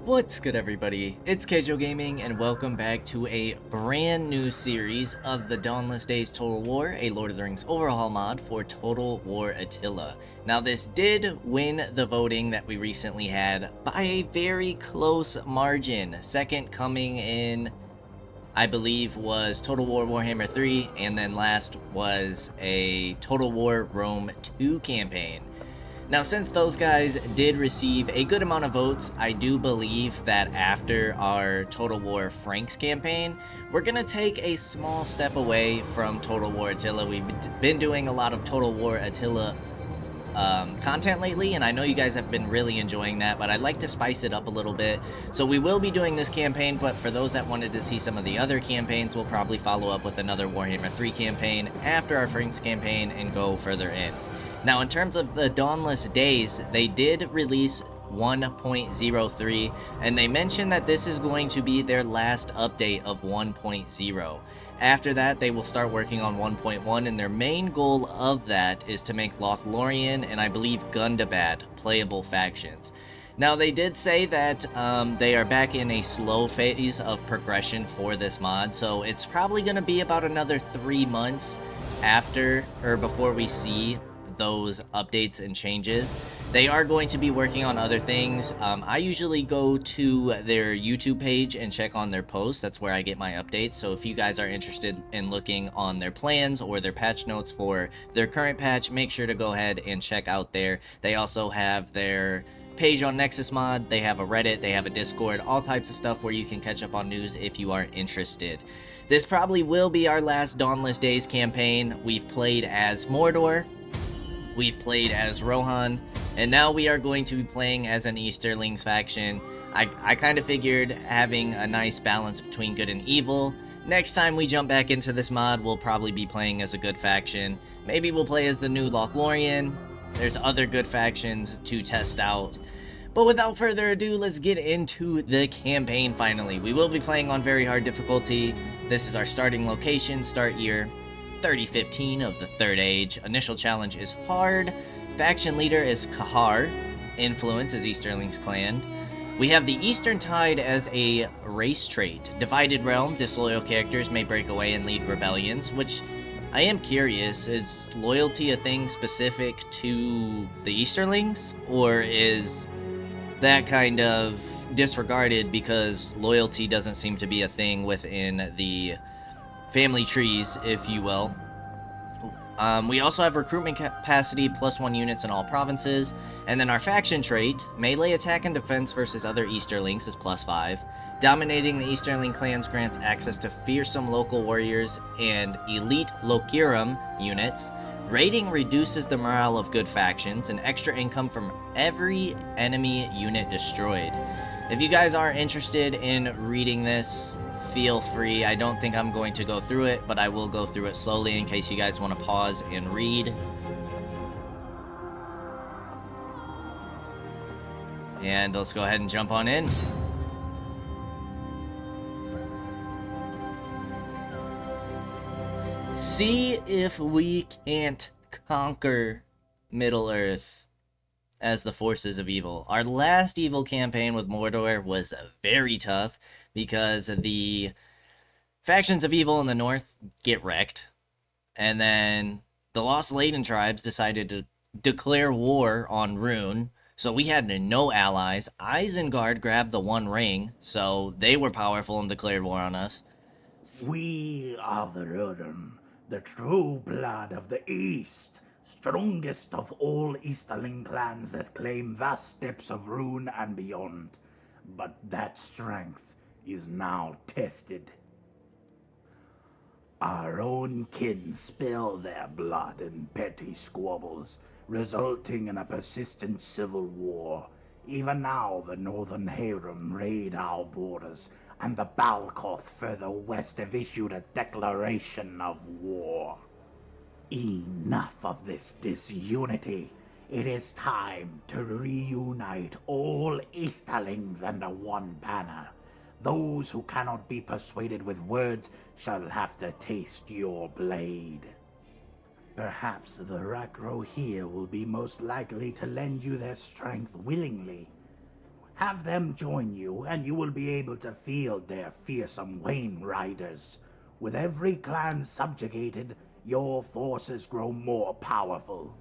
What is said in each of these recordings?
What's good, everybody? It's Kaige-O Gaming, and welcome back to a brand new series of the Dawnless Days Total War, a Lord of the Rings overhaul mod for Total War Attila. Now, this did win the voting that we recently had by a very close margin. Second coming in, I believe, was Total War Warhammer 3, and then last was a Total War Rome 2 campaign. Now, since those guys did receive a good amount of votes, I do believe that after our Total War Franks campaign, we're going to take a small step away from Total War Attila. We've been doing a lot of Total War Attila content lately, and I know you guys have been really enjoying that, but I'd like to spice it up a little bit. So we will be doing this campaign, but for those that wanted to see some of the other campaigns, we'll probably follow up with another Warhammer 3 campaign after our Franks campaign and go further in. Now, in terms of the Dawnless Days, they did release 1.03, and they mentioned that this is going to be their last update of 1.0. After that, they will start working on 1.1, and their main goal of that is to make Lothlorien and I believe Gundabad playable factions. Now, they did say that they are back in a slow phase of progression for this mod, so it's probably going to be about another 3 months after or before we see those updates and changes. They are going to be working on other things. I usually go to their YouTube page and check on their posts. That's where I get my updates. So if you guys are interested in looking on their plans or their patch notes for their current patch, make sure to go ahead and check out there. They also have their page on Nexus Mod, they have a Reddit, they have a Discord, all types of stuff where you can catch up on news if you are interested. This probably will be our last Dawnless Days campaign. We've played as Mordor, we've played as Rohan, and now we are going to be playing as an Easterlings faction. I kind of figured having a nice balance between good and evil. Next time we jump back into this mod, we'll probably be playing as a good faction. Maybe we'll play as the new Lothlorien. There's other good factions to test out. But without further ado, let's get into the campaign finally. We will be playing on very hard difficulty. This is our starting location, start year 3015 of the Third Age. Initial challenge is hard. Faction leader is Kahar. Influence is Easterlings clan. We have the Eastern Tide as a race trait. Divided realm, disloyal characters may break away and lead rebellions, which I am curious, is loyalty a thing specific to the Easterlings, or is that kind of disregarded because loyalty doesn't seem to be a thing within the family trees, if you will. We also have recruitment capacity, +1 units in all provinces, and then our faction trait, melee attack and defense versus other Easterlings, is +5. Dominating the Easterling clans grants access to fearsome local warriors and elite Lokirum units. Raiding reduces the morale of good factions, and extra income from every enemy unit destroyed. If you guys are interested in reading this, feel free. I don't think I'm going to go through it, but I will go through it slowly in case you guys want to pause and read. And let's go ahead and jump on in. See if we can't conquer Middle-earth as the forces of evil. Our last evil campaign with Mordor was very tough because the factions of evil in the north get wrecked, and then the Lost Leyden tribes decided to declare war on Rhurim, so we had no allies. Isengard grabbed the One Ring, so they were powerful and declared war on us. We are the Rhurim, the true blood of the East, strongest of all Easterling clans that claim vast steppes of Rhun and beyond. But that strength is now tested. Our own kin spill their blood in petty squabbles, resulting in a persistent civil war. Even now, the Northern Rhurim raid our borders, and the Balkoth further west have issued a declaration of war. Enough of this disunity. It is time to reunite all Easterlings under one banner. Those who cannot be persuaded with words shall have to taste your blade. Perhaps the Rakro here will be most likely to lend you their strength willingly. Have them join you, and you will be able to field their fearsome Wayne Riders. With every clan subjugated, your forces grow more powerful.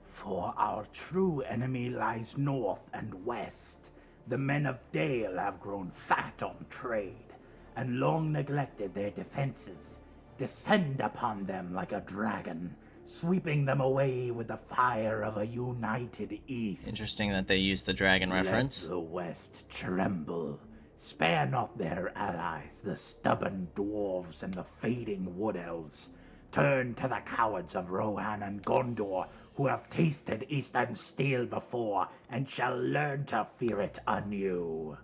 For our true enemy lies north and west. The men of Dale have grown fat on trade, and long neglected their defenses. Descend upon them like a dragon, sweeping them away with the fire of a united East. Interesting that they use the dragon reference. Let the West tremble. Spare not their allies, the stubborn dwarves and the fading wood elves. Turn to the cowards of Rohan and Gondor, who have tasted Eastern steel before, and shall learn to fear it anew.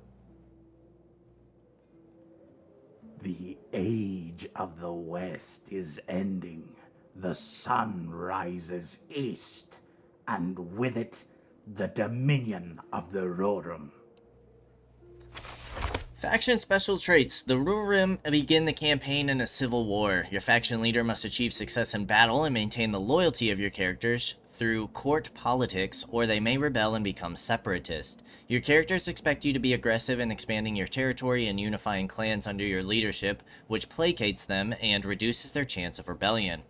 The age of the West is ending. The sun rises east, and with it, the dominion of the Rhurim. Faction special traits. The Rhurim begin the campaign in a civil war. Your faction leader must achieve success in battle and maintain the loyalty of your characters through court politics, or they may rebel and become separatist. Your characters expect you to be aggressive in expanding your territory and unifying clans under your leadership, which placates them and reduces their chance of rebellion.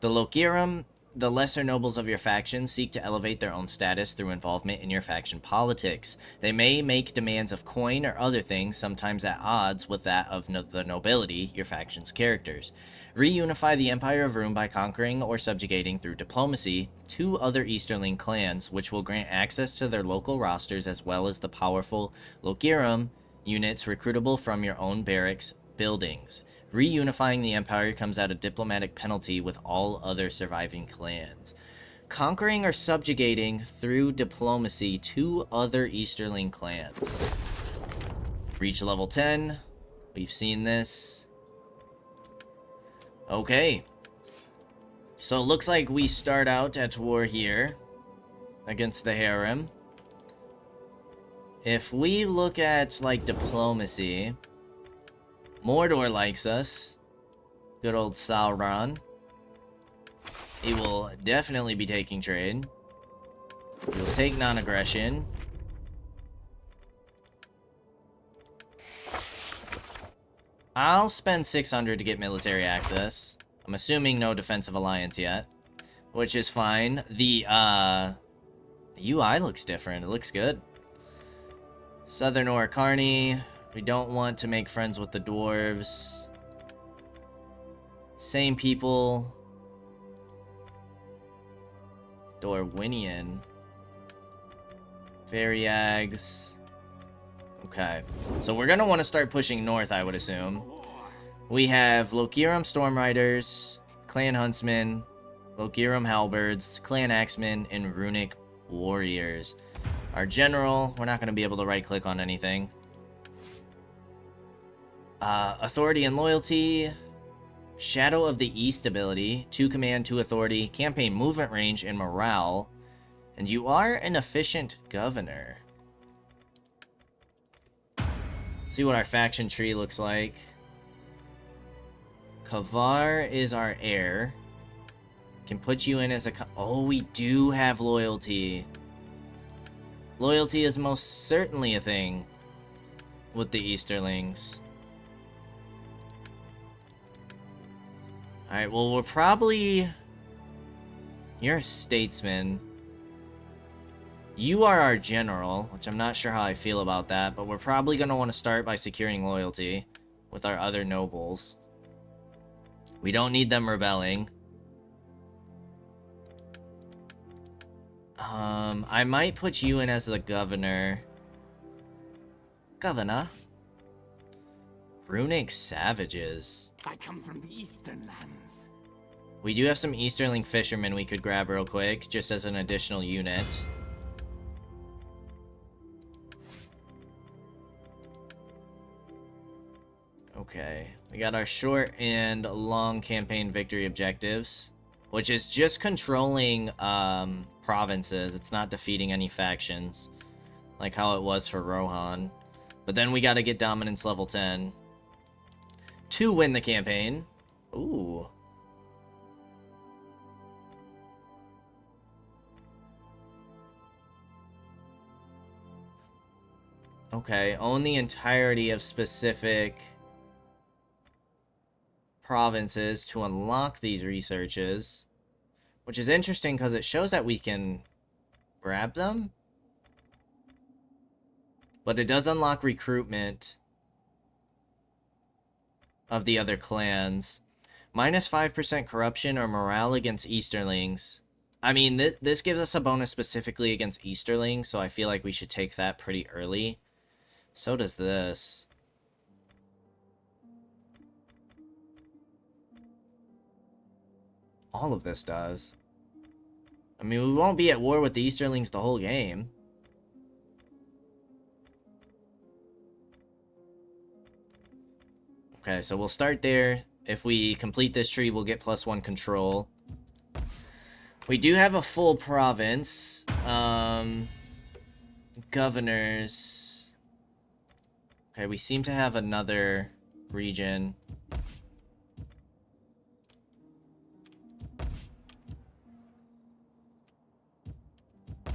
The Rhurim, the lesser nobles of your faction, seek to elevate their own status through involvement in your faction politics. They may make demands of coin or other things, sometimes at odds with that of the nobility, your faction's characters. Reunify the Empire of Rhurim by conquering or subjugating through diplomacy 2 other Easterling clans, which will grant access to their local rosters as well as the powerful Rhurim units recruitable from your own barracks buildings. Reunifying the Empire comes at a diplomatic penalty with all other surviving clans. Conquering or subjugating through diplomacy 2 other Easterling clans. Reach level 10. We've seen this. Okay. So it looks like we start out at war here against the Harem. If we look at, like, diplomacy, Mordor likes us. Good old Sauron. He will definitely be taking trade. He'll take non-aggression. I'll spend 600 to get military access. I'm assuming no defensive alliance yet, which is fine. The UI looks different. It looks good. Southern Orocarni. We don't want to make friends with the dwarves. Same people. Dorwinian. Variags. Okay. So we're going to want to start pushing north, I would assume. We have Rhurim Stormriders, Clan Huntsmen, Rhurim Halberds, Clan Axemen, and Runic Warriors. Our general, we're not going to be able to right-click on anything. Authority and Loyalty, Shadow of the East ability, 2 command, 2 authority, campaign movement range, and morale. And you are an efficient governor. See what our faction tree looks like. Kavar is our heir. Can put you in as a... Oh, we do have loyalty. Loyalty is most certainly a thing with the Easterlings. Alright, well, we're probably... You're a statesman. You are our general, which I'm not sure how I feel about that, but we're probably going to want to start by securing loyalty with our other nobles. We don't need them rebelling. I might put you in as the governor. Governor? Runic Savages. I come from the Eastern Lands. We do have some Easterling fishermen we could grab real quick, just as an additional unit. Okay, we got our short and long campaign victory objectives, which is just controlling provinces. It's not defeating any factions, like how it was for Rohan. But then we got to get dominance level 10 to win the campaign. Ooh. Okay, own the entirety of specific provinces to unlock these researches. Which is interesting because it shows that we can grab them. But it does unlock recruitment of the other clans. Minus 5% corruption or morale against Easterlings. I mean, this gives us a bonus specifically against Easterlings, so I feel like we should take that pretty early. So does this. All of this does. I mean, we won't be at war with the Easterlings the whole game. Okay, so we'll start there. If we complete this tree, we'll get +1 control. We do have a full province. Governors. Okay, we seem to have another region.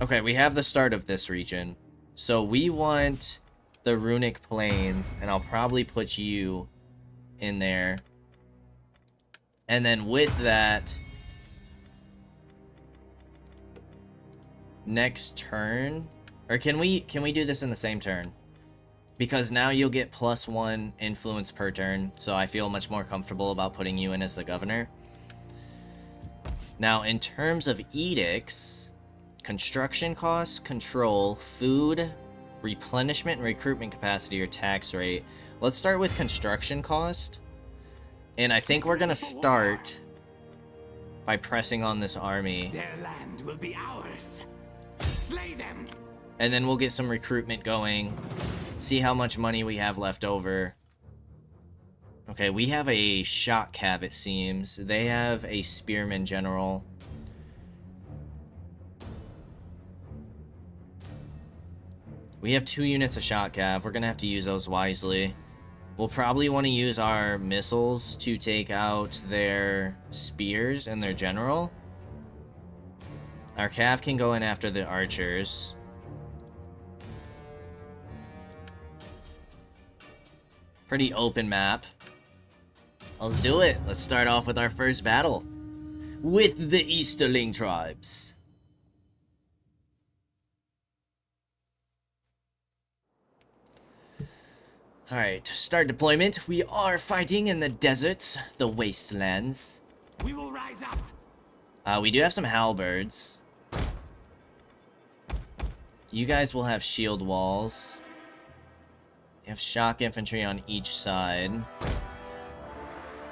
Okay, we have the start of this region. So we want the Runic Plains, and I'll probably put you in there. And then with that, next turn, or can we do this in the same turn? Because now you'll get +1 influence per turn, so I feel much more comfortable about putting you in as the governor. Now, in terms of edicts, construction costs, control, food, replenishment, and recruitment capacity, or tax rate. Let's start with construction cost. And I think we're gonna start by pressing on this army. Their land will be ours. Slay them. And then we'll get some recruitment going. See how much money we have left over. Okay, we have a shot cav, it seems. They have a spearman general. We have 2 units of shot cav. We're gonna have to use those wisely. We'll probably want to use our missiles to take out their spears and their general. Our cav can go in after the archers. Pretty open map. Let's do it. Let's start off with our first battle with the Easterling tribes. Alright, start deployment. We are fighting in the deserts, the wastelands. We will rise up. We do have some halberds. You guys will have shield walls. You have shock infantry on each side.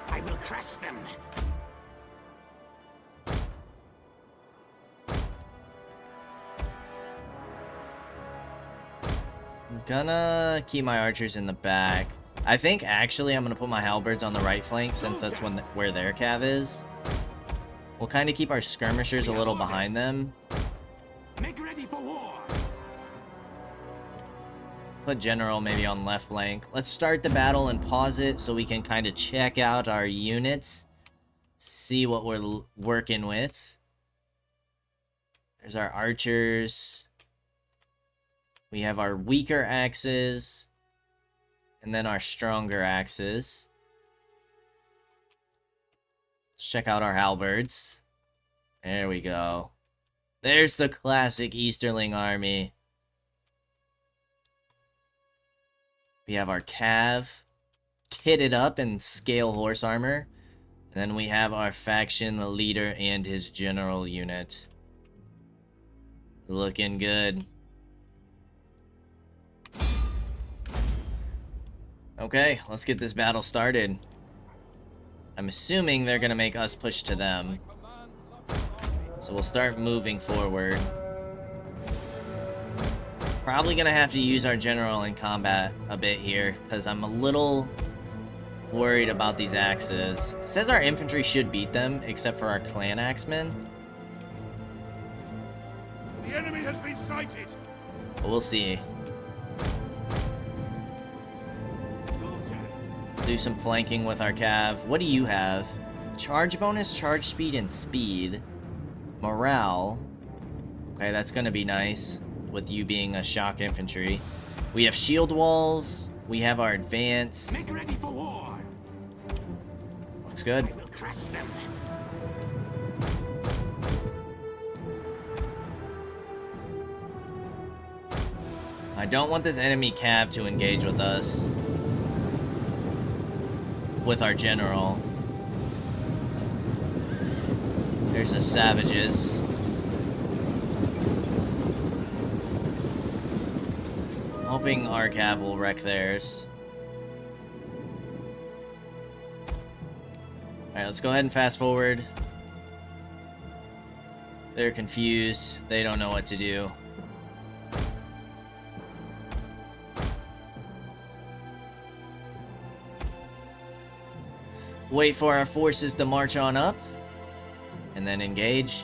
I will crush them. I'm gonna keep my archers in the back. I think actually I'm gonna put my halberds on the right flank since that's where their cav is. We'll kind of keep our skirmishers a little behind them. Make ready for war. Put general maybe on left flank. Let's start the battle and pause it so we can kind of check out our units. See what we're working with. There's our archers. We have our weaker axes, and then our stronger axes. Let's check out our halberds. There we go. There's the classic Easterling army. We have our cav, kitted up in scale horse armor. And then we have our faction leader and his general unit. Looking good. Okay, let's get this battle started. I'm assuming they're gonna make us push to them. So we'll start moving forward. Probably gonna have to use our general in combat a bit here, because I'm a little worried about these axes. It says our infantry should beat them, except for our clan axemen. The enemy has been sighted. But we'll see. Do some flanking with our cav. What do you have? Charge bonus, charge speed, and speed. Morale. Okay, that's gonna be nice with you being a shock infantry. We have shield walls. We have our advance. Make ready for war. Looks good. I will crush them. I don't want this enemy cav to engage with us. With our general. There's the savages. Hoping our cav will wreck theirs. Alright, let's go ahead and fast forward. They're confused. They don't know what to do. Wait for our forces to march on up. And then engage.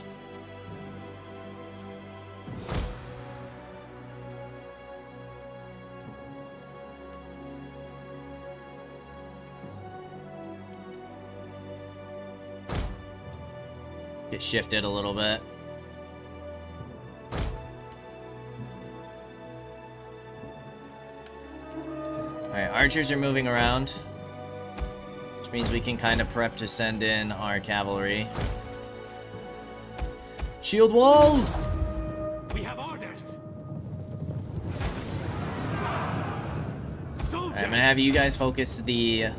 Get shifted a little bit. Alright, archers are moving around. Which means we can kind of prep to send in our cavalry. Shield wall! We have orders. Soldiers. Alright, I'm gonna have you guys focus the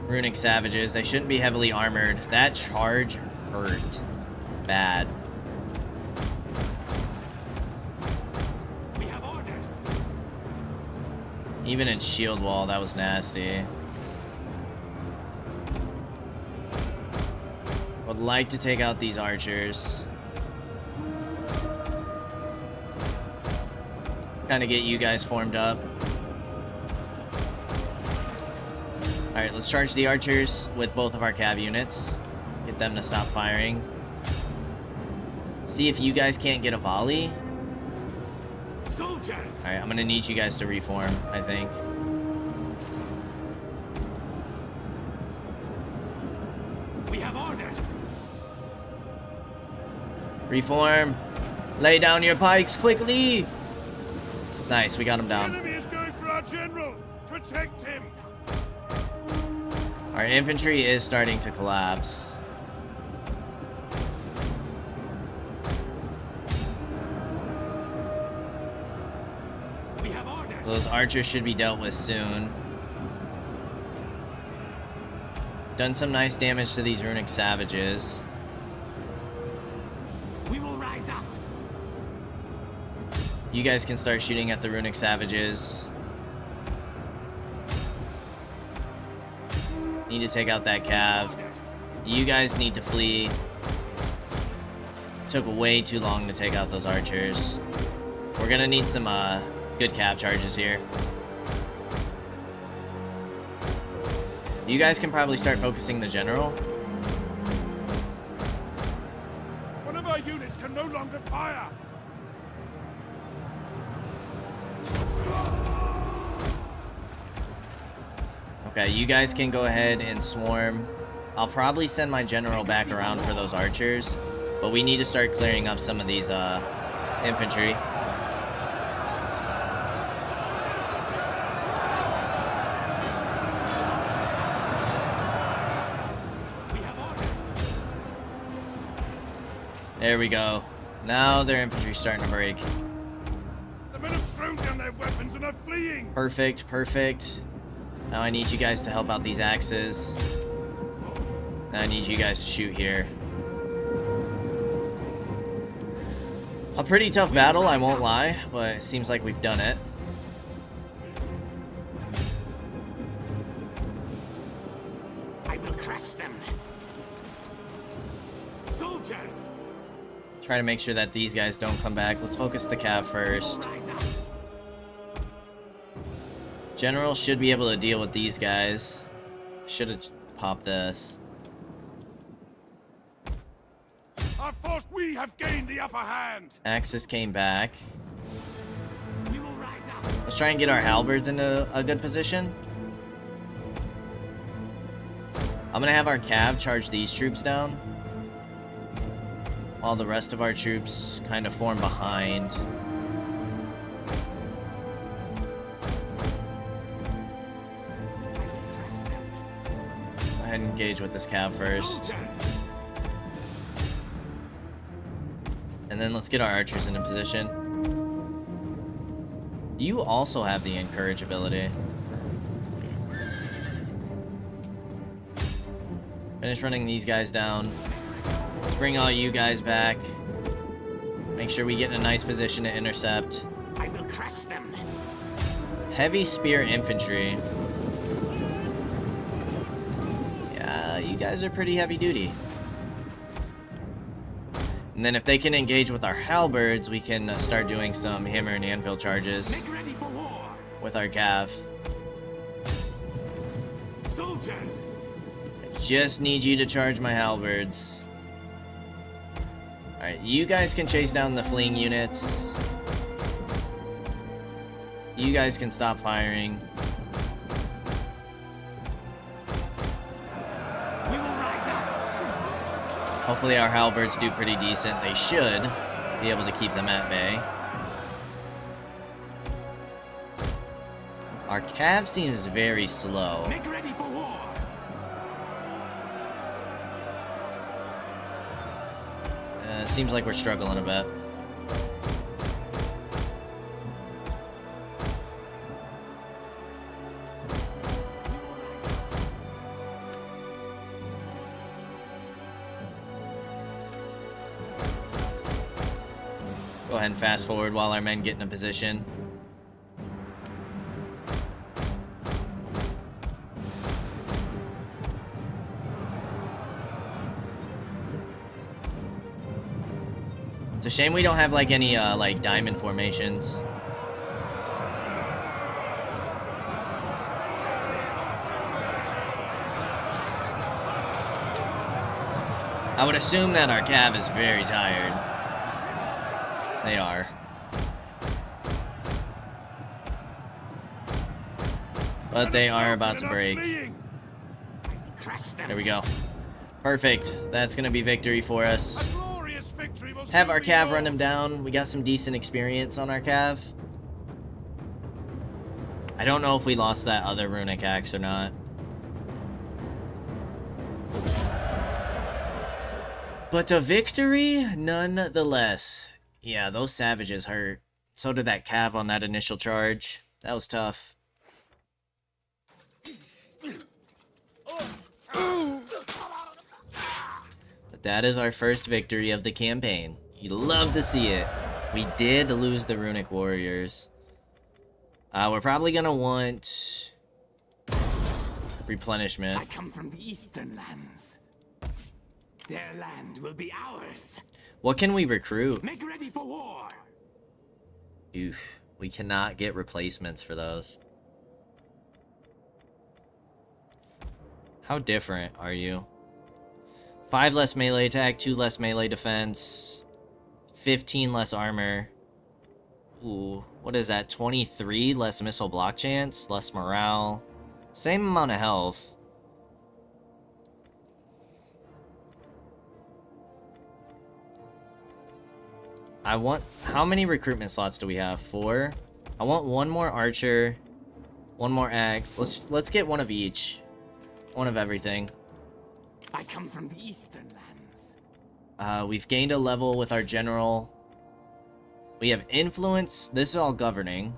runic savages. They shouldn't be heavily armored. That charge hurt bad. We have orders. Even in shield wall, that was nasty. Would like to take out these archers. Kind of get you guys formed up. Alright, let's charge the archers with both of our cav units. Get them to stop firing. See if you guys can't get a volley. Soldiers. Alright, I'm gonna need you guys to reform, I think. We have orders. Reform. Lay down your pikes quickly. Nice, we got him down. Enemy is going for our general. Protect him. Our infantry is starting to collapse. We have orders. Those archers should be dealt with soon. Done some nice damage to these runic savages. We will rise up. You guys can start shooting at the runic savages. Need to take out that cav. Orders. You guys need to flee. Took way too long to take out those archers. We're gonna need some good cav charges here. You guys can probably start focusing the general. One of our units can no longer fire. Okay, you guys can go ahead and swarm. I'll probably send my general back around for those archers, but we need to start clearing up some of these infantry. We have orders. There we go. Now their infantry's starting to break. The men have thrown down their weapons and are fleeing. Perfect, perfect. Now I need you guys to help out these axes. Now I need you guys to shoot here. A pretty tough battle, I won't lie, but it seems like we've done it. I will crush them. Soldiers. Try to make sure that these guys don't come back. Let's focus the cav first. Rise up. General should be able to deal with these guys. Should have popped this. Our force, we have gained the upper hand. Axis came back. We will rise up. Let's try and get our halberds into a good position. I'm gonna have our cav charge these troops down, while the rest of our troops kind of form behind. ahead and engage with this cav first. Soldiers! And then let's get our archers into position. You also have the encourage ability. Finish running these guys down. Let's bring all you guys back. Make sure we get in a nice position to intercept. I will crush them. Heavy spear infantry. Yeah, you guys are pretty heavy duty. And then if they can engage with our halberds, we can start doing some hammer and anvil charges Make ready for war. with our cav. Soldiers! Just need you to charge my halberds. Alright, you guys can chase down the fleeing units. You guys can stop firing. We will rise up. Hopefully our halberds do pretty decent. They should be able to keep them at bay. Our cav seems very slow. Make ready for war. Seems like we're struggling a bit. Go ahead and fast forward while our men get in a position. It's a shame we don't have like any like diamond formations. I would assume that our cav is very tired. They are. But they are about to break. Crush them. There we go. Perfect. That's gonna be victory for us. A glorious victory will Have soon our be cav yours. run him down. We got some decent experience on our cav. I don't know if we lost that other runic axe or not. But a victory nonetheless. Yeah, those savages hurt. So did that cav on that initial charge. That was tough. But that is our first victory of the campaign. You love to see it. We did lose the runic warriors. We're probably gonna want replenishment. I come from the eastern lands. Their land will be ours. What can we recruit? Make ready for war. Oof, we cannot get replacements for those. How different are you? 5 less melee attack, 2 less melee defense, 15 less armor. Ooh, what is that? 23 less missile block chance, less morale, same amount of health. I want... How many recruitment slots do we have? 4? I want 1 more archer, 1 more axe. Let's get 1 of each. 1 of everything. I come from the eastern lands. We've gained a level with our general. We have influence. This is all governing.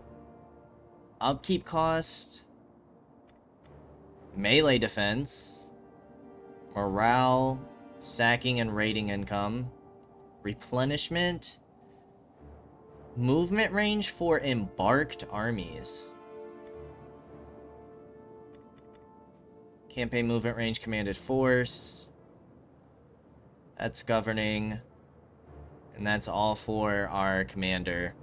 Upkeep cost. Melee defense. Morale. Sacking and raiding income. Replenishment. Movement range for embarked armies. Campaign movement range commanded force. That's governing. And that's all for our commander.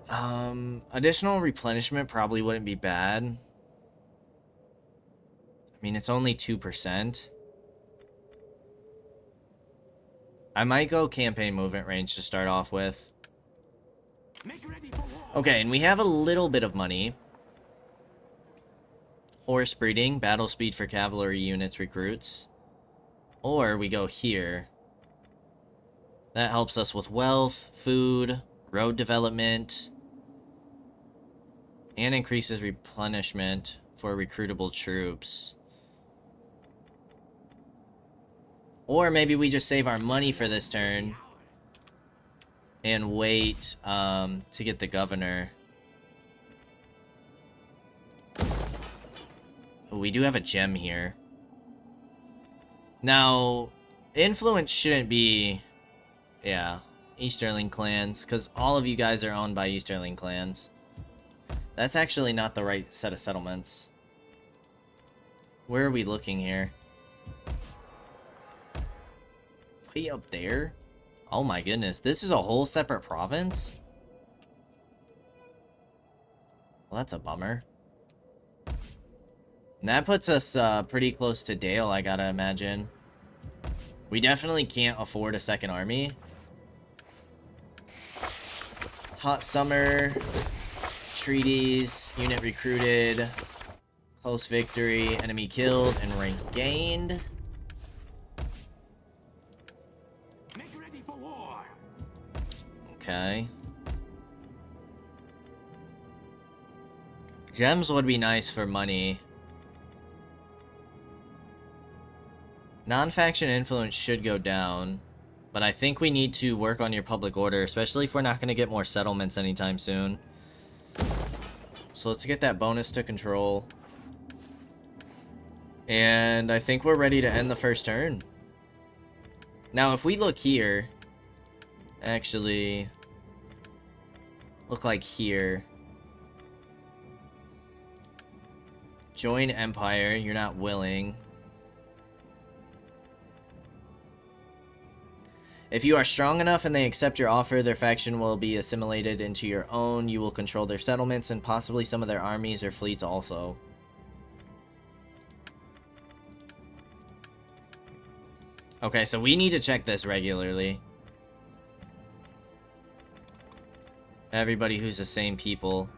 Additional replenishment probably wouldn't be bad. I mean, it's only 2%. I might go campaign movement range to start off with. Make ready for war. Okay, and we have a little bit of money. Horse breeding, battle speed for cavalry units recruits. Or we go here. That helps us with wealth, food, road development, and increases replenishment for recruitable troops. Or maybe we just save our money for this turn and wait to get the governor. Oh, we do have a gem here. Now, influence shouldn't be... Yeah, Easterling clans, because all of you guys are owned by Easterling clans. That's actually not the right set of settlements. Where are we looking here? Way up there? Oh my goodness, this is a whole separate province? Well, that's a bummer. And that puts us pretty close to Dale, I gotta imagine. We definitely can't afford a second army. Hot summer, treaties, unit recruited, close victory, enemy killed, and rank gained. Make ready for war. Okay. Gems would be nice for money. Non-faction influence should go down, but I think we need to work on your public order, especially if we're not going to get more settlements anytime soon. So let's get that bonus to control. And I think we're ready to end the first turn. Now, if we look here, actually, look like here. Join Empire, you're not willing. If you are strong enough and they accept your offer, their faction will be assimilated into your own. You will control their settlements and possibly some of their armies or fleets also. Okay, so we need to check this regularly. Everybody who's the same people.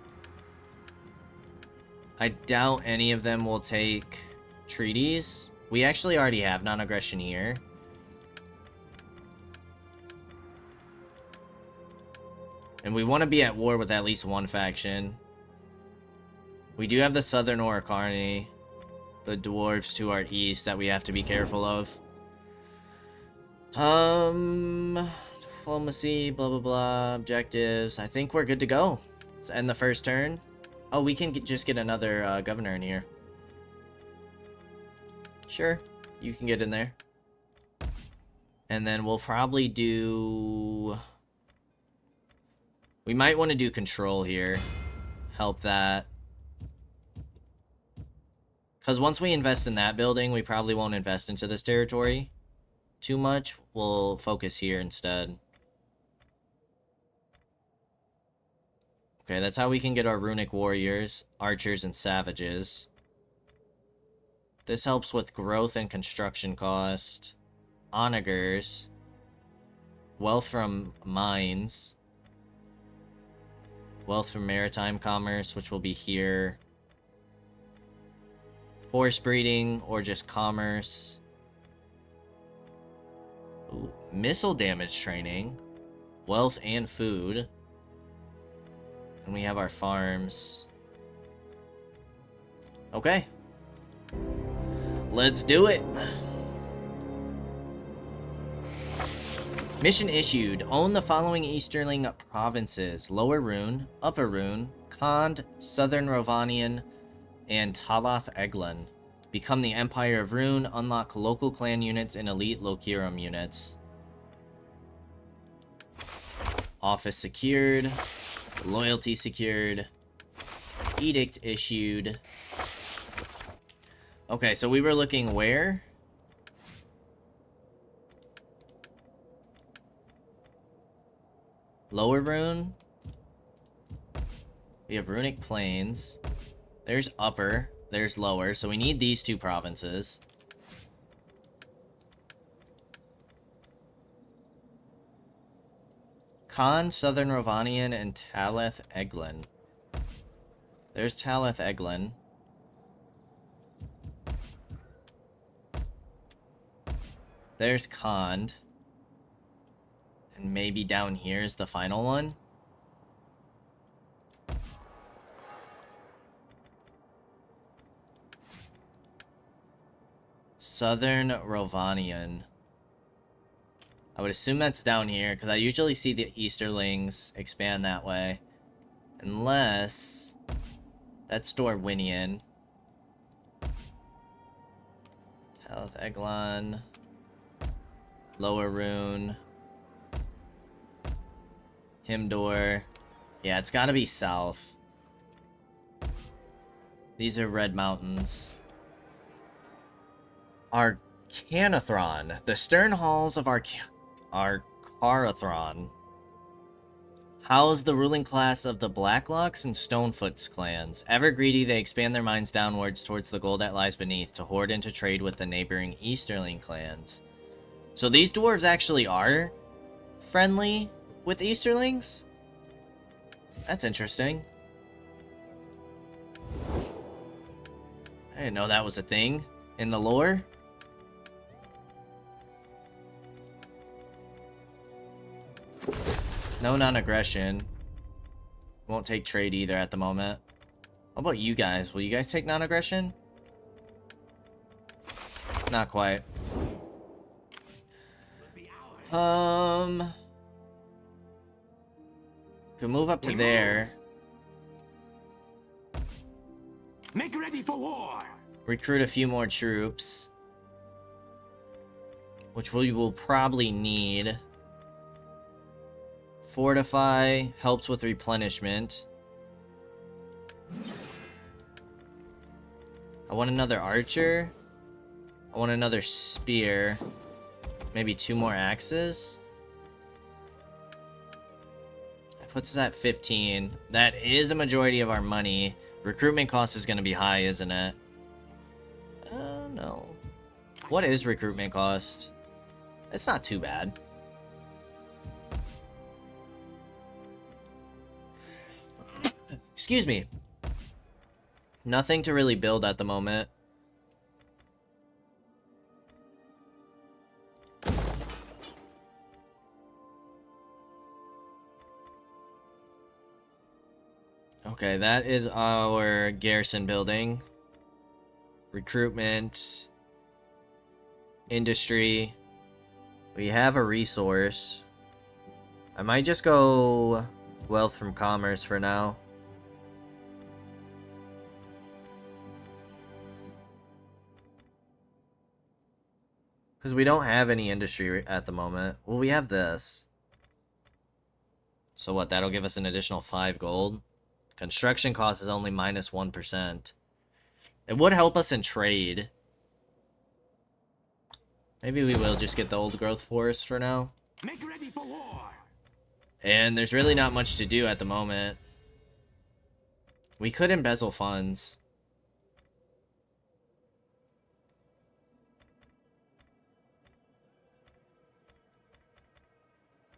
I doubt any of them will take treaties. We actually already have non-aggression here. And we want to be at war with at least one faction. We do have the Southern Orokarni, the dwarves to our east that we have to be careful of. Diplomacy, blah blah blah, objectives. I think we're good to go. Let's end the first turn. Oh, we can just get another governor in here. Sure, you can get in there. And then we'll probably do... We might want to do control here. Help that. Because once we invest in that building, we probably won't invest into this territory too much. We'll focus here instead. Okay, that's how we can get our runic warriors, archers, and savages. This helps with growth and construction cost. Onagers. Wealth from mines. Wealth from maritime commerce, which will be here. Horse breeding, or just commerce. Ooh, missile damage training. Wealth and food. And we have our farms. Okay. Let's do it. Mission issued. Own the following Easterling provinces. Lower Rune, Upper Rune, Khand, Southern Rovanian, and Talath Eglin. Become the Empire of Rune. Unlock local clan units and elite Lokirum units. Office secured. Loyalty secured. Edict issued. Okay, so we were looking where? Lower Rune. We have Runic Plains. There's Upper. There's Lower. So we need these two provinces. Khand, Southern Rovanian, and Talath Eglin. There's Talath Eglin. There's Khand. And maybe down here is the final one. Southern Rovanian. I would assume that's down here, because I usually see the Easterlings expand that way. Unless... That's Dorwinian. Health, Eglon. Lower Rune. Himdor. Yeah, it's gotta be south. These are red mountains. Arcanathron. The stern halls of Arcarathron house the ruling class of the Blacklocks and Stonefoot's clans. Ever greedy, they expand their minds downwards towards the gold that lies beneath to hoard and to trade with the neighboring Easterling clans. So these dwarves actually are friendly with Easterlings? That's interesting. I didn't know that was a thing in the lore. No non-aggression. Won't take trade either at the moment. How about you guys? Will you guys take non-aggression? Not quite. Can move up to there. Make ready for war. Recruit a few more troops, which we will probably need. Fortify helps with replenishment. I want another archer. I want another spear. Maybe 2 more axes. That puts us at 15. That is a majority of our money. Recruitment cost is going to be high, isn't it? No. What is recruitment cost? It's not too bad. Excuse me. Nothing to really build at the moment. Okay, that is our garrison building. Recruitment. Industry. We have a resource. I might just go wealth from commerce for now. Because we don't have any industry at the moment. Well, we have this. So what, that'll give us an additional 5 gold? Construction cost is only minus 1%. It would help us in trade. Maybe we will just get the old growth forest for now. Make ready for war. And there's really not much to do at the moment. We could embezzle funds.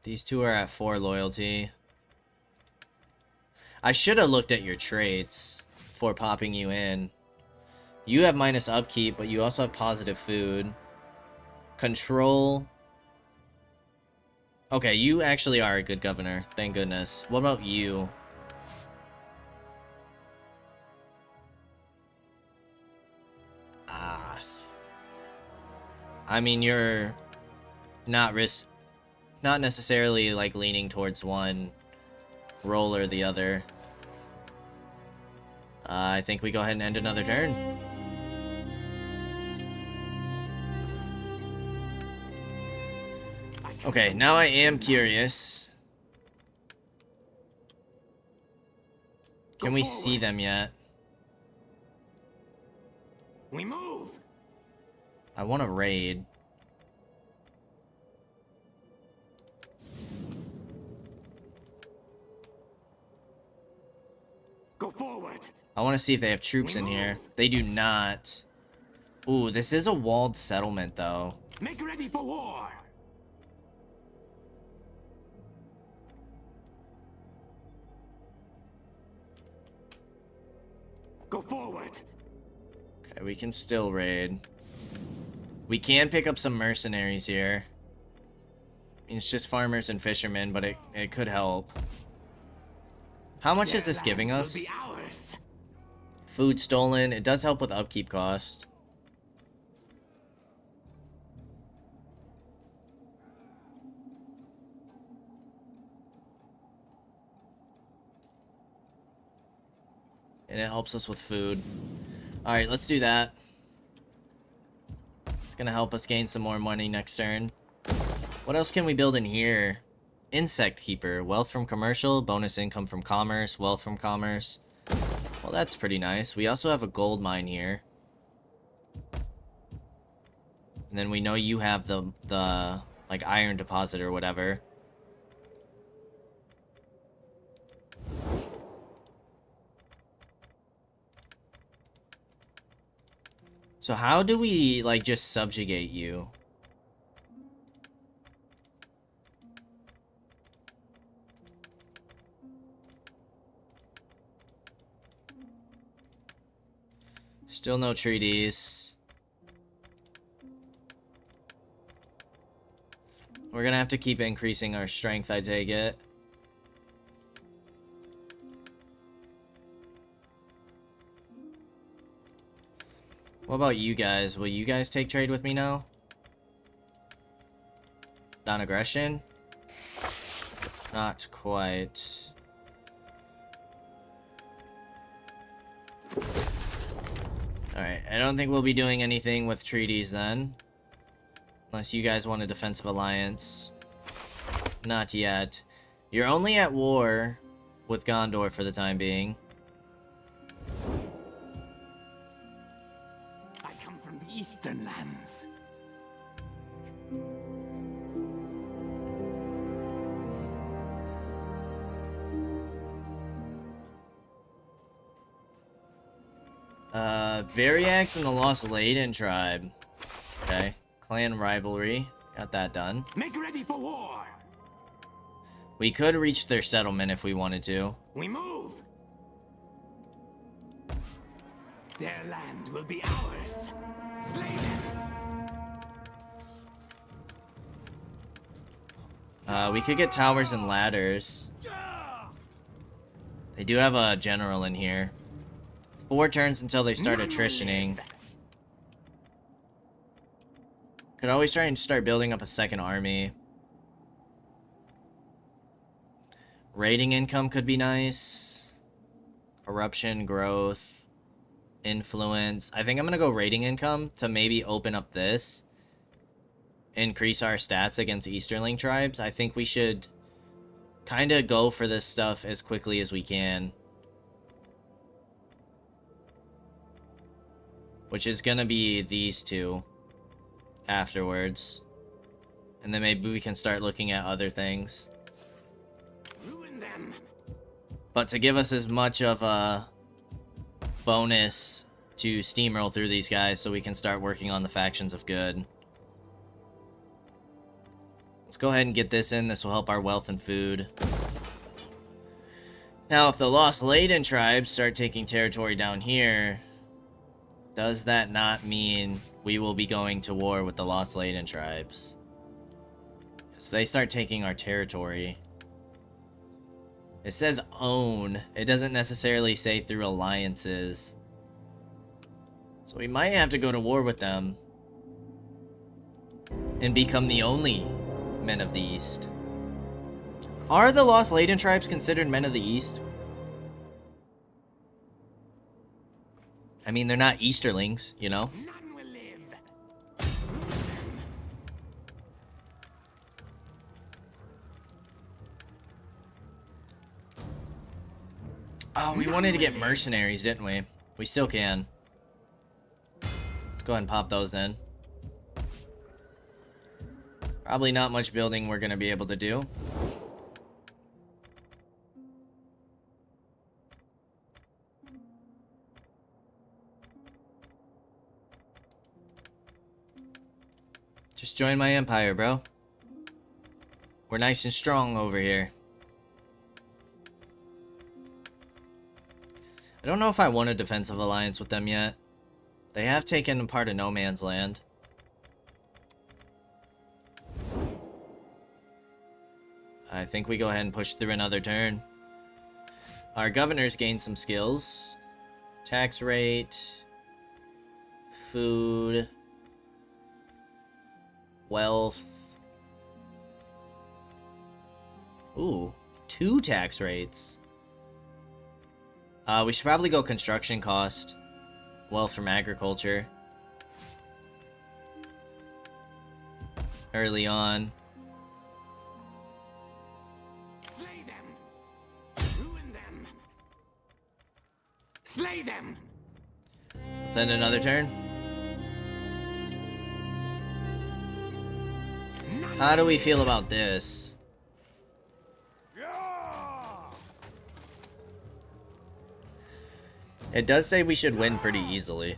These two are at 4 loyalty. I should have looked at your traits before popping you in. You have minus upkeep, but you also have positive food. Control. Okay, you actually are a good governor. Thank goodness. What about you? I mean, you're not necessarily like leaning towards one role or the other. I think we go ahead and end another turn. Okay, now I am curious. Can we see them yet? We move. I want to raid. Go forward. I want to see if they have troops in here. They do not. Ooh, this is a walled settlement, though. Make ready for war. Go forward. Okay, we can still raid. We can pick up some mercenaries here. I mean, it's just farmers and fishermen, but it could help. How much is this giving us? Will be ours. Food stolen. It does help with upkeep cost. And it helps us with food. Alright, let's do that. It's gonna help us gain some more money next turn. What else can we build in here? Insect Keeper. Wealth from commercial. Bonus income from commerce. Wealth from commerce. Well, that's pretty nice. We also have a gold mine here. And then we know you have the like, iron deposit or whatever. So how do we, like, just subjugate you? Still no treaties. We're gonna have to keep increasing our strength, I take it. What about you guys? Will you guys take trade with me now? Non-aggression? Not quite. Alright, I don't think we'll be doing anything with treaties then. Unless you guys want a defensive alliance. Not yet. You're only at war with Gondor for the time being. I come from the Eastern lands. Variax and the Lost Leyden tribe. Okay. Clan rivalry. Got that done. Make ready for war. We could reach their settlement if we wanted to. We move. Their land will be ours. Slay them. We could get towers and ladders. They do have a general in here. 4 turns until they start attritioning. Could always try and start building up a second army. Raiding income could be nice. Corruption, growth, influence. I think I'm gonna go raiding income to maybe open up this. Increase our stats against Easterling tribes. I think we should kind of go for this stuff as quickly as we can. Which is gonna be these two afterwards. And then maybe we can start looking at other things. Ruin them. But to give us as much of a bonus to steamroll through these guys so we can start working on the factions of good. Let's go ahead and get this in. This will help our wealth and food. Now, if the Lost Leyden tribes start taking territory down here, does that not mean we will be going to war with the Lost Leyden tribes? So they start taking our territory. It says own. It doesn't necessarily say through alliances. So we might have to go to war with them. And become the only men of the East. Are the Lost Leyden tribes considered men of the East? I mean, they're not Easterlings, you know? None will live. Oh, we wanted to get mercenaries, didn't we? We still can. Let's go ahead and pop those then. Probably not much building we're going to be able to do. Just join my empire, bro. We're nice and strong over here. I don't know if I want a defensive alliance with them yet. They have taken part of No Man's Land. I think we go ahead and push through another turn. Our governors gained some skills. Tax rate. Food. Wealth. Ooh, 2 tax rates. We should probably go construction cost. Wealth from agriculture. Early on. Slay them. Ruin them. Slay them. Let's end another turn. How do we feel about this? It does say we should win pretty easily.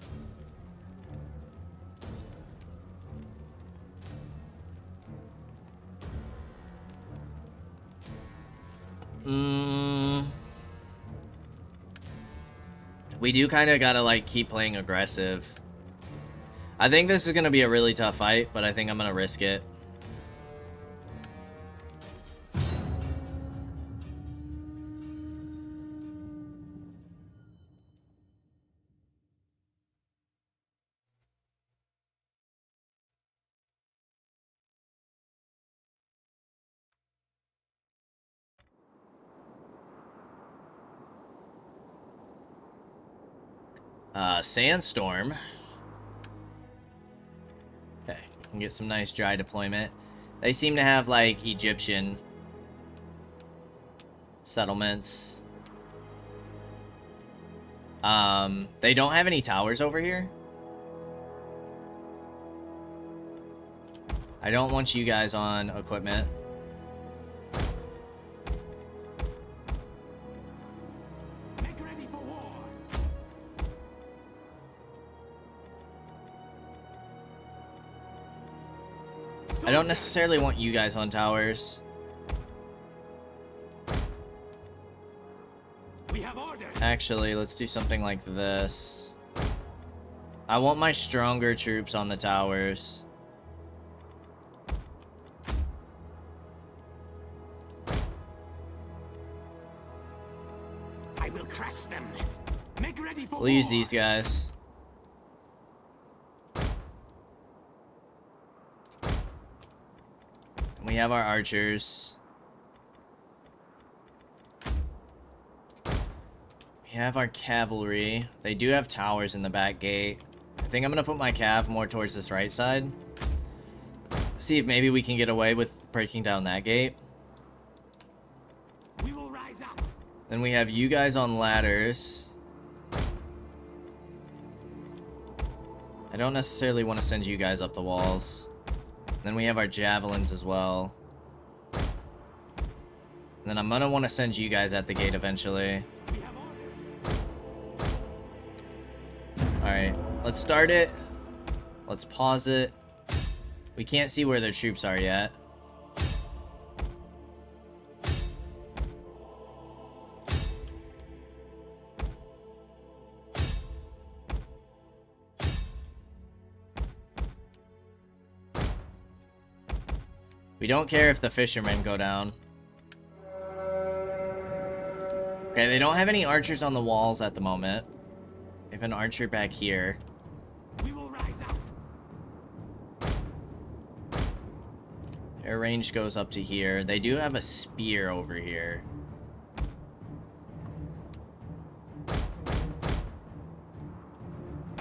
We do kind of gotta like keep playing aggressive. I think this is gonna be a really tough fight, but I think I'm gonna risk it. Sandstorm. Okay, we can get some nice dry deployment. They seem to have like Egyptian settlements. They don't have any towers over here. I don't want you guys on equipment. I don't necessarily want you guys on towers. We have orders. Actually, let's do something like this. I want my stronger troops on the towers. I will crush them. Make ready for war. We'll use these guys. We have our archers. We have our cavalry. They do have towers in the back gate. I think I'm gonna put my cav more towards this right side. See if maybe we can get away with breaking down that gate. We will rise up. Then we have you guys on ladders. I don't necessarily want to send you guys up the walls. Then we have our javelins as well. And then I'm gonna want to send you guys at the gate eventually. We have orders. Alright, let's start it. Let's pause it. We can't see where their troops are yet. We don't care if the fishermen go down. Okay, they don't have any archers on the walls at the moment. They have an archer back here. We will rise up. Their range goes up to here. They do have a spear over here.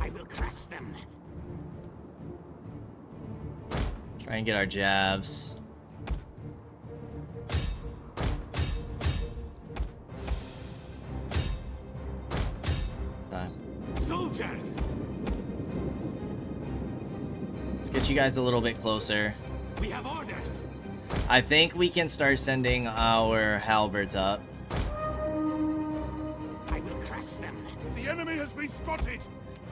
I will crush them. Try and get our jabs. Soldiers. Let's get you guys a little bit closer. We have orders. I think we can start sending our halberds up. I will crush them. The enemy has been spotted.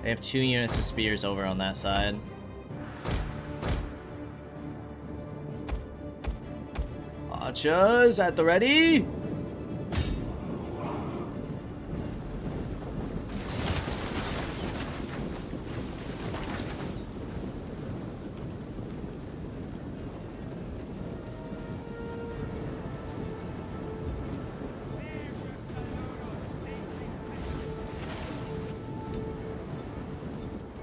They have 2 units of spears over on that side. Archers at the ready.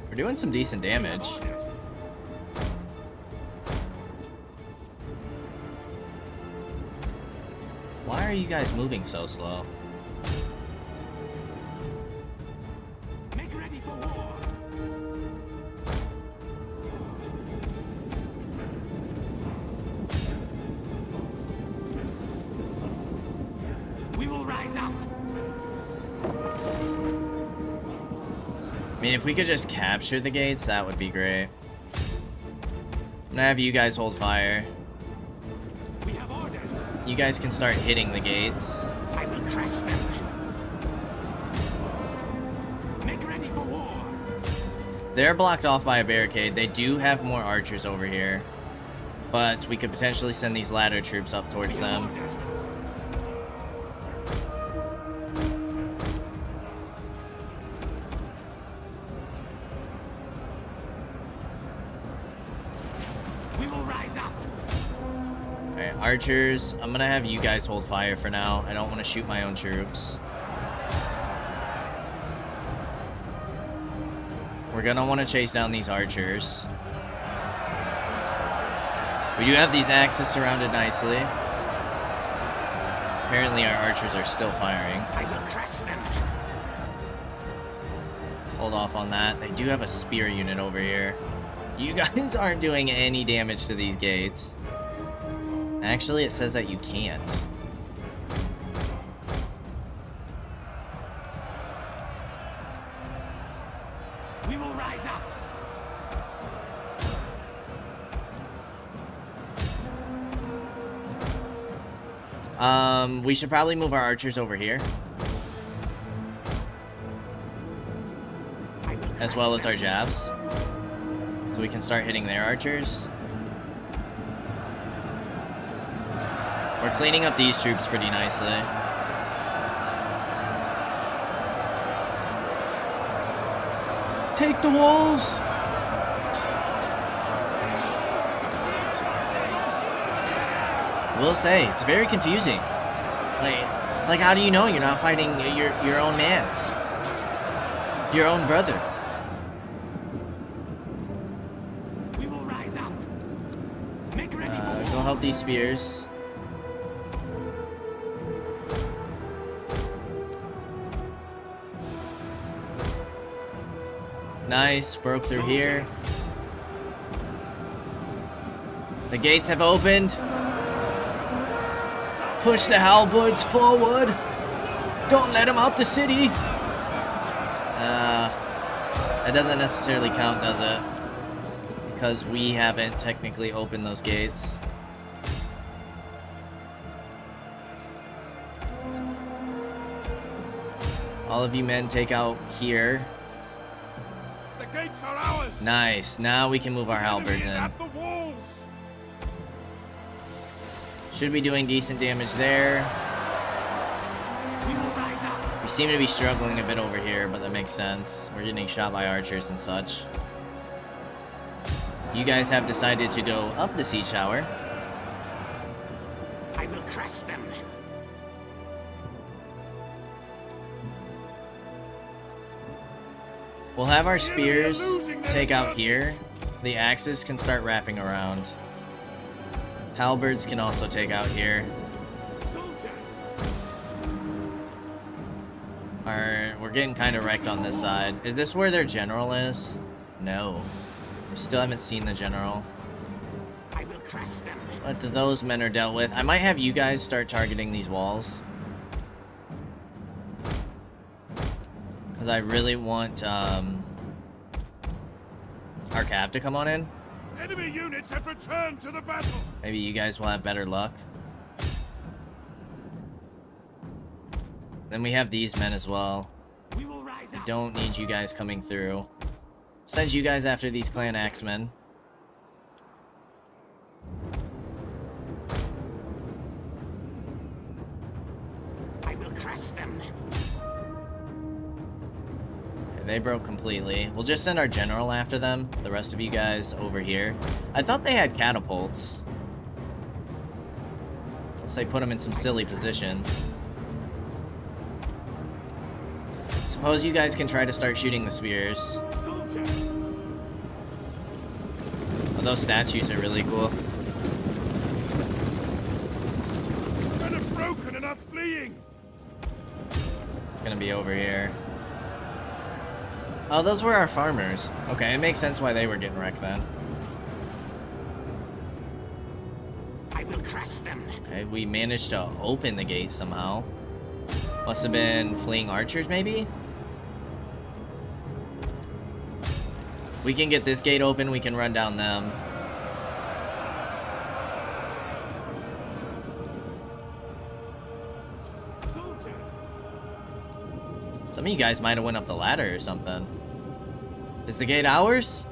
We're doing some decent damage. Orders. Why are you guys moving so slow? We will rise up. I mean, if we could just capture the gates, that would be great. I'm gonna have you guys hold fire. We have orders. You guys can start hitting the gates. I will crush them. Make ready for war. They're blocked off by a barricade. They do have more archers over here. But we could potentially send these ladder troops up towards them. Orders. We will rise up. Alright, archers. I'm gonna have you guys hold fire for now. I don't want to shoot my own troops. We're gonna want to chase down these archers. We do have these axes surrounded nicely. Apparently our archers are still firing. I will crush them. Hold off on that. They do have a spear unit over here. You guys aren't doing any damage to these gates. Actually, it says that you can't. We will rise up. We should probably move our archers over here. I will As crush well as them. our jabs. So we can start hitting their archers. We're cleaning up these troops pretty nicely. Take the walls! Will say, it's very confusing. Like how do you know you're not fighting your own man? Your own brother? We will rise up. Make ready for war. Go help these spears. Nice, broke through here. Soldiers. The gates have opened. Push the halberds forward. Don't let them out the city. That doesn't necessarily count, does it? Because we haven't technically opened those gates. All of you men take out here. The gates are ours. Nice. Now we can move our The enemy halberds is in. at the walls. Should be doing decent damage there. We will rise up. We seem to be struggling a bit over here, but that makes sense. We're getting shot by archers and such. You guys have decided to go up the siege tower. I will crush them. We'll have our The enemy are spears losing their take out blood. here. The axes can start wrapping around. Halberds can also take out here. Soldiers. We're getting kind of wrecked on this side. Is this where their general is? No. We still haven't seen the general. I will crush them. But those men are dealt with. I might have you guys start targeting these walls. Because I really want our cav to come on in. Enemy units have returned to the battle. Maybe you guys will have better luck. Then we have these men as well. We will rise up. Don't need you guys coming through. Send you guys after these clan axemen. I will crush them. They broke completely. We'll just send our general after them. The rest of you guys over here. I thought they had catapults. Unless they put them in some silly positions. Suppose you guys can try to start shooting the spears. Soldiers. Oh, those statues are really cool. Men are broken and are fleeing. It's gonna be over here. Oh, those were our farmers. Okay, it makes sense why they were getting wrecked then. I will crush them. Okay, we managed to open the gate somehow. Must have been fleeing archers, maybe? If we can get this gate open, we can run down them. Some of you guys might have went up the ladder or something. Is the gate ours?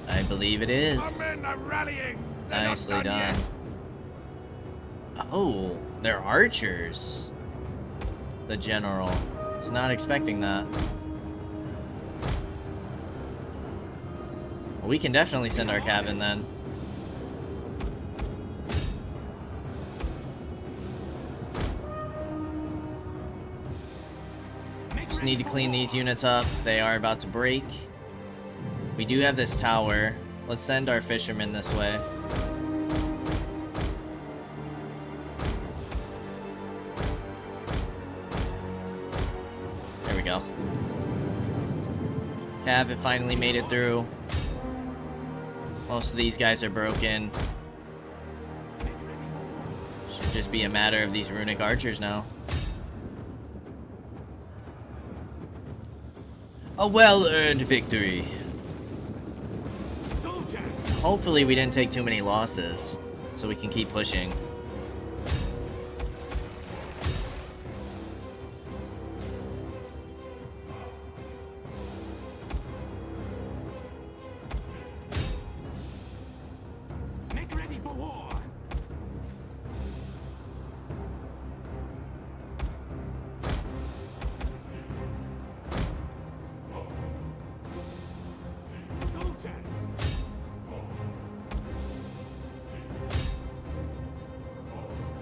I believe it is. Our men are rallying. They're not Nicely done. yet. Oh, they're archers. The general. Was not expecting that. Well, we can definitely send our cabin then. Just need to clean these units up. They are about to break. We do have this tower. Let's send our fishermen this way. There we go. Cav, it finally made it through. Most of these guys are broken. Should just be a matter of these runic archers now. A well-earned victory. Soldiers! Hopefully we didn't take too many losses, so we can keep pushing. Make ready for war! Soldiers!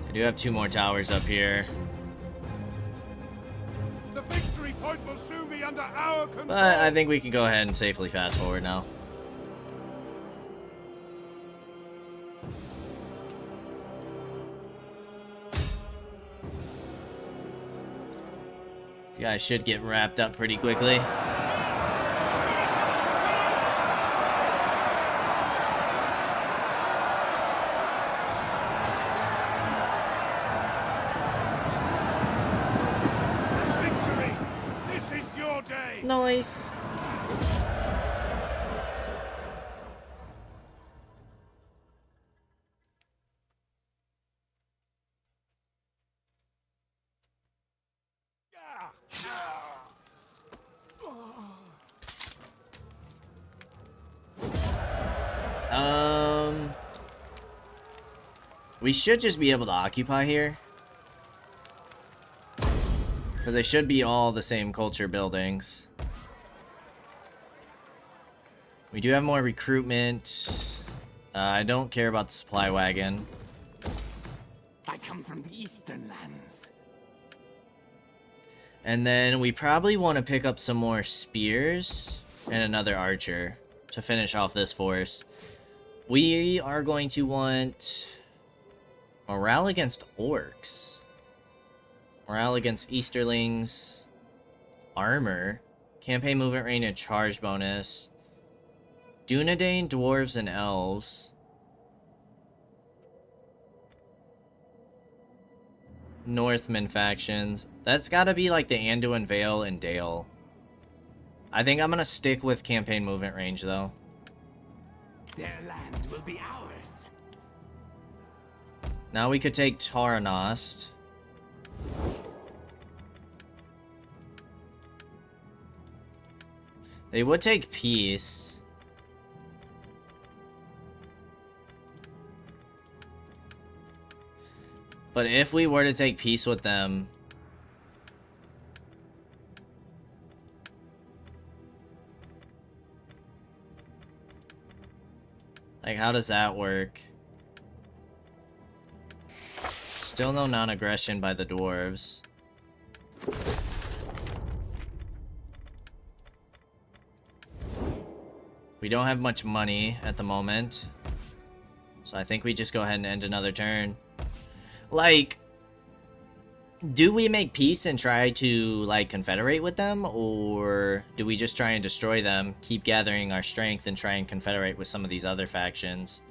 I do have 2 more towers up here, The victory point will soon be under our control. but I think we can go ahead and safely fast forward now. These guys should get wrapped up pretty quickly. Victory! This is your day. Nice. We should just be able to occupy here. Because they should be all the same culture buildings. We do have more recruitment. I don't care about the supply wagon. I come from the Eastern Lands. And then we probably want to pick up some more spears and another archer to finish off this force. We are going to want morale against orcs, morale against Easterlings, armor, campaign movement range and charge bonus, Dunedain, dwarves, and elves. Northman factions. That's gotta be like the Anduin Vale and Dale. I think I'm gonna stick with campaign movement range though. Their land will be ours. Now we could take Taranost. They would take peace. But if we were to take peace with them, like, how does that work? Still no non-aggression by the dwarves. We don't have much money at the moment, so I think we just go ahead and end another turn. Like, do we make peace and try to, like, confederate with them? Or do we just try and destroy them, keep gathering our strength, and try and confederate with some of these other factions?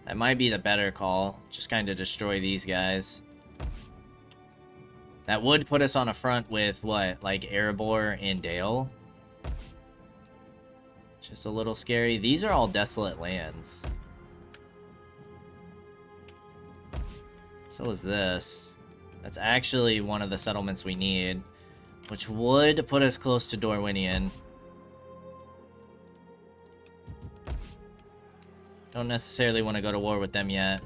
That might be the better call. Just kind of destroy these guys. That would put us on a front with, what, like Erebor and Dale? Just a little scary. These are all desolate lands. So is this. That's actually one of the settlements we need, which would put us close to Dorwinian. Don't necessarily want to go to war with them yet.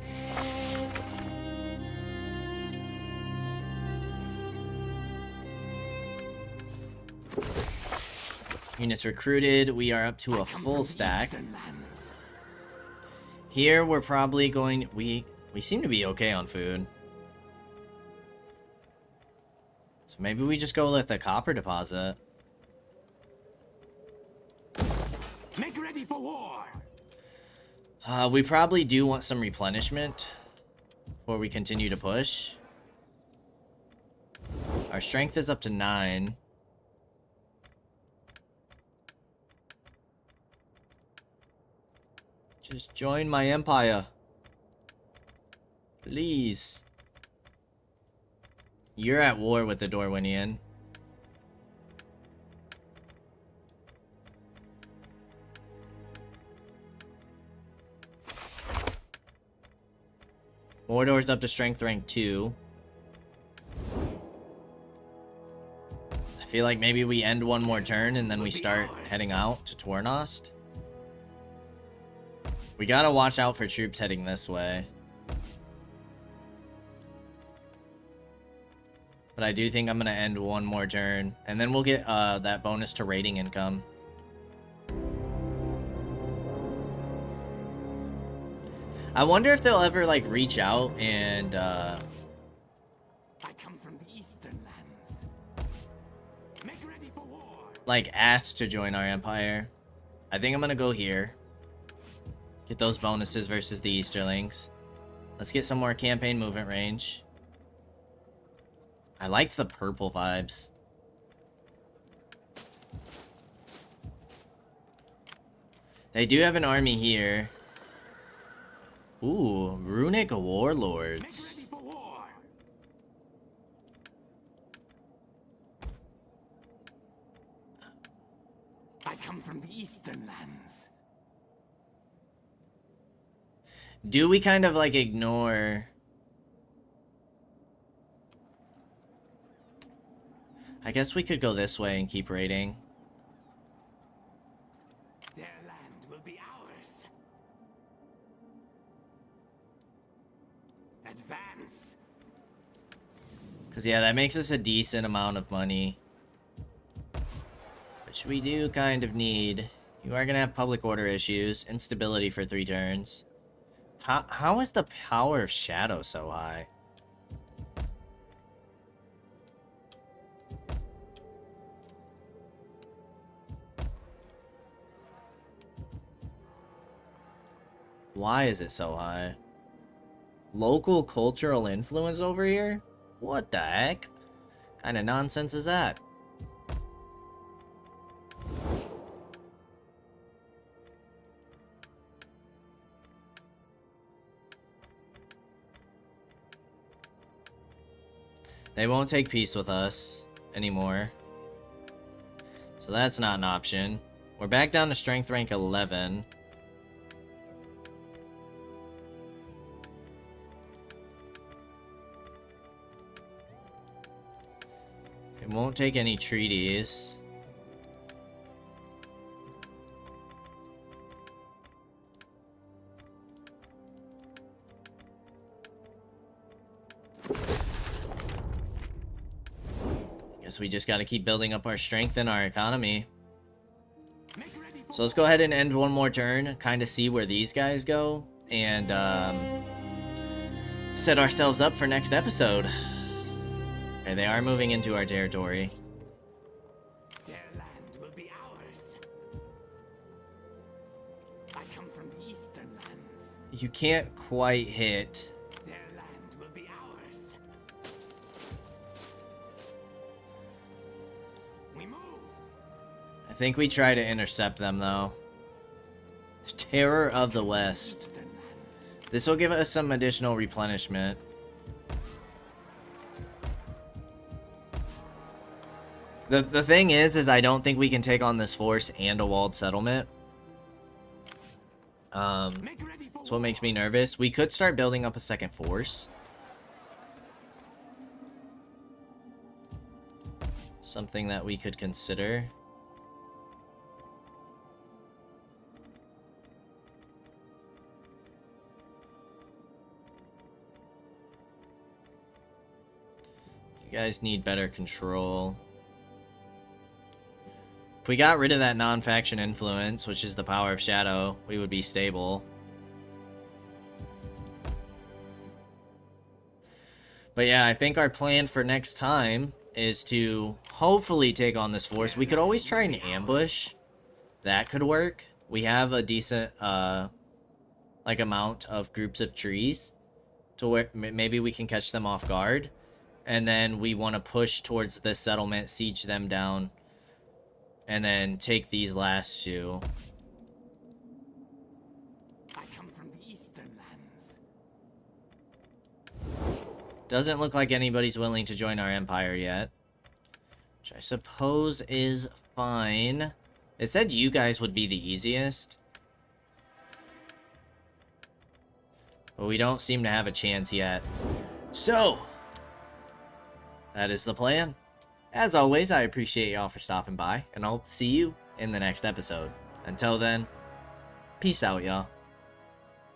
Units recruited. We are up to a full stack. Here we're probably going... We seem to be okay on food. So maybe we just go with the copper deposit. Make ready for war. We probably do want some replenishment before we continue to push. Our strength is up to 9. Just join my empire. Please. You're at war with the Dorwinian. Mordor's up to strength rank 2. I feel like maybe we end one more turn and then we start heading out to Tornost. We gotta watch out for troops heading this way. But I do think I'm gonna end one more turn. And then we'll get that bonus to raiding income. I wonder if they'll ever, like, reach out and, I come from the eastern lands. Make ready for war. like, ask to join our empire. I think I'm gonna go here. Get those bonuses versus the Easterlings. Let's get some more campaign movement range. I like the purple vibes. They do have an army here. Ooh, runic warlords. Make ready for war. I come from the eastern lands. Do we kind of like ignore... I guess we could go this way and keep raiding. Their land will be ours. Advance. Because, yeah, that makes us a decent amount of money. Which we do kind of need. You are going to have public order issues. Instability for 3 turns. How is the power of shadow so high? Why is it so high? Local cultural influence over here? What the heck? Kind of nonsense is that? They won't take peace with us anymore. So that's not an option. We're back down to strength rank 11. It won't take any treaties. Guess we just gotta keep building up our strength and our economy. So let's go ahead and end one more turn, kind of see where these guys go, and set ourselves up for next episode. Okay, they are moving into our territory. Their land will be ours. I come from the eastern lands. You can't quite hit. Their land will be ours. We move. I think we try to intercept them, though. Terror of the West. Eastern lands. This will give us some additional replenishment. The thing is I don't think we can take on this force and a walled settlement. Make ready for That's what makes me nervous. We could start building up a second force. Something that we could consider. You guys need better control. If we got rid of that non-faction influence, which is the power of shadow, we would be stable. But yeah, I think our plan for next time is to hopefully take on this force. We could always try an ambush. That could work. We have a decent like amount of groups of trees to where maybe we can catch them off guard. And then we want to push towards this settlement, siege them down, and then take these last two. I come from the eastern lands. Doesn't look like anybody's willing to join our empire yet, which I suppose is fine. It said you guys would be the easiest, but we don't seem to have a chance yet. So, that is the plan. As always, I appreciate y'all for stopping by, and I'll see you in the next episode. Until then, peace out, y'all.